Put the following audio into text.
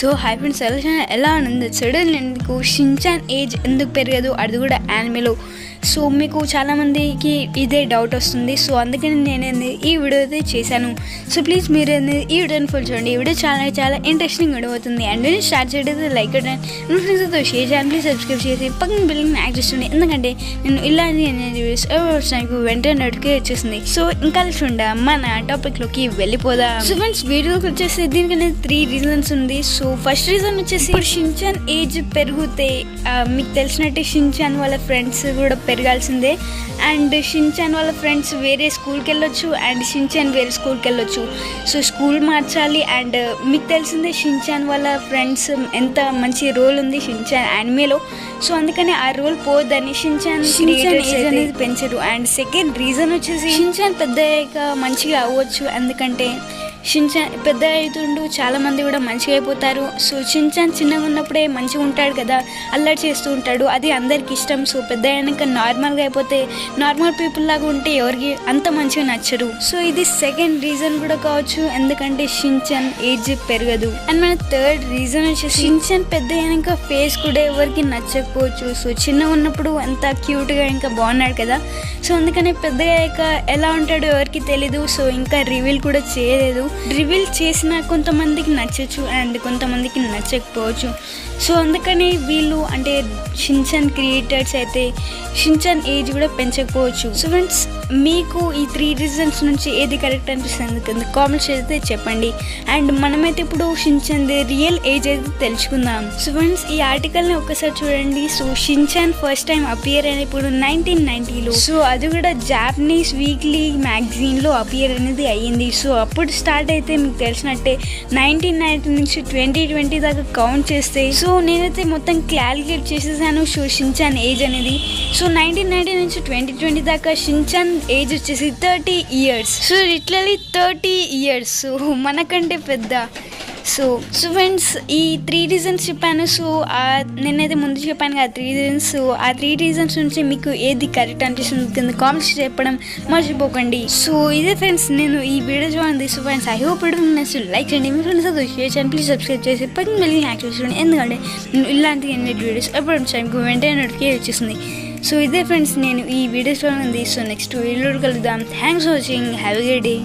So hi friends ఎలా ఉంది sudden ఎందుకు షిన్చాన్ ఏజ్ ఎందుకు పెరగదు, అది కూడా యానిమేలో. సో మీకు చాలామందికి ఇదే డౌట్ వస్తుంది. సో అందుకని నేను ఈ వీడియో అయితే చేశాను. సో ప్లీజ్ మీరు ఈ వీడియోని ఫుల్ చూడండి. ఈ వీడియో చాలా ఇంట్రెస్టింగ్ వీడియో అవుతుంది. అండ్ నేను స్టార్ట్ చేయడం లైక్ మీ ఫ్రెండ్స్తో షేర్ చేయాలి. ప్లీజ్ సబ్స్క్రైబ్ చేసి పక్కన బిల్లింగ్ యాక్ట్ చేస్తుంది. ఎందుకంటే నేను ఇలాంటి వీడియోస్ నాకు వెంటనే నోటిఫికేషన్ వచ్చేసింది. సో ఇంకా చూడండి మన టాపిక్లోకి వెళ్ళిపోదాం. సో ఫ్రెండ్స్ వీడియోకి వచ్చేసి దీనికనే 3 రీజన్స్ ఉంది. సో ఫస్ట్ రీజన్ వచ్చేసి ఇప్పుడు షిన్చాన్ ఏజ్ పెరిగితే మీకు తెలిసినట్టే షిన్చాన్ వాళ్ళ ఫ్రెండ్స్ కూడా పెరగాల్సిందే. అండ్ షిన్చాన్ వాళ్ళ ఫ్రెండ్స్ వేరే స్కూల్కి వెళ్ళొచ్చు అండ్ షిన్చాన్ వేరే స్కూల్కి వెళ్ళొచ్చు. సో స్కూల్ మార్చాలి. అండ్ మీకు తెలిసిందే షిన్చాన్ వాళ్ళ ఫ్రెండ్స్ ఎంత మంచి రోల్ ఉంది షిన్చాన్ యానిమేలో. సో అందుకని ఆ రోల్ పోద్దని షిన్చాన్ ఏజ్ అనేది పెంచరు. అండ్ సెకండ్ రీజన్ వచ్చేసి షిన్చాన్ పెద్ద మంచిగా అవ్వచ్చు. ఎందుకంటే షిన్చాన్ పెద్ద అవుతుండు చాలా మంది కూడా మంచిగా అయిపోతారు. సో షిన్చాన్ చిన్నగా ఉన్నప్పుడే మంచిగా ఉంటాడు కదా, అల్లరి చేస్తూ ఉంటాడు, అది అందరికి ఇష్టం. సో పెద్ద అయినాక నార్మల్గా అయిపోతే నార్మల్ పీపుల్ లాగా ఉంటే ఎవరికి అంత మంచిగా నచ్చరు. సో ఇది సెకండ్ రీజన్ కూడా కావచ్చు, ఎందుకంటే షిన్చాన్ ఏజ్ పెరగదు. అండ్ మన థర్డ్ రీజన్ వచ్చేసి షిన్చాన్ పెద్ద అయినాక ఫేస్ కూడా ఎవరికి నచ్చకపోవచ్చు. సో చిన్నగా ఉన్నప్పుడు అంత క్యూట్గా ఇంకా బాగున్నాడు కదా, సో అందుకని పెద్ద అయ్యాక ఎలా ఉంటాడో ఎవరికి తెలీదు. సో ఇంకా రివీల్ కూడా చేయలేదు. రివీల్ చేసిన కొంతమందికి నచ్చచ్చు అండ్ కొంతమందికి నచ్చకపోవచ్చు. సో అందుకని వీళ్ళు అంటే షిన్చాన్ క్రియేటర్స్ అయితే షిన్చాన్ ఏజ్ కూడా పెంచకపోవచ్చు. సో ఫ్రెండ్స్ మీకు ఈ 3 రీజన్స్ నుంచి ఏది కరెక్ట్ అనిపిస్తుంది కింద కామెంట్స్ అయితే చెప్పండి. అండ్ మనమైతే ఇప్పుడు షిన్చాన్ రియల్ ఏజ్ అయితే తెలుసుకుందాం. సో ఫ్రెండ్స్ ఈ ఆర్టికల్ని ఒక్కసారి చూడండి. So Shin-chan first time appear అయిన ఇప్పుడు 1990లో. సో అది కూడా జాపనీస్ వీక్లీ మ్యాగజైన్లో అపియర్ అనేది అయ్యింది. సో అప్పుడు స్టార్ట్ అయితే మీకు తెలిసినట్టే 1990 నుంచి 2020 దాకా కౌంట్ చేస్తే సో నేనైతే మొత్తం క్యాలిక్యులేట్ చేసేసాను. సో షిన్చాన్ ఏజ్ అనేది సో 1990 నుంచి 2020 దాకా షిన్చాన్ ఏజ్ వచ్చేసి 30 years. So literally 30 years. So మనకంటే పెద్ద. సో ఫ్రెండ్స్ ఈ 3 రీజన్స్ చెప్పాను. సో నేనైతే ముందు చెప్పాను కదా 3 రీజన్స్. సో ఆ 3 రీజన్స్ నుంచి మీకు ఏది కరెక్ట్ అనిపిస్తుంది కింద కామెంట్స్ చెప్పడం మర్చిపోకండి. సో ఇదే ఫ్రెండ్స్ నేను ఈ వీడియో చూడండి. So friends I hope video నచ్చితే లైక్ చేయండి, మీ ఫ్రెండ్స్ షేర్ చేయండి, ప్లీజ్ సబ్స్క్రైబ్ చేసి పక్కన మళ్ళీ యాక్టివ్ చేయండి. ఎందుకంటే నేను ఇలాంటి ఎన్ని వీడియోస్ ఎప్పుడు మీకు వెంటనే నోటిఫికేషన్ వచ్చేసింది. సో ఇదే ఫ్రెండ్స్ నేను ఈ వీడియోస్ చూడండి. సో నెక్స్ట్ వీడియో కలుద్దాం. Thanks for watching. Have a good day.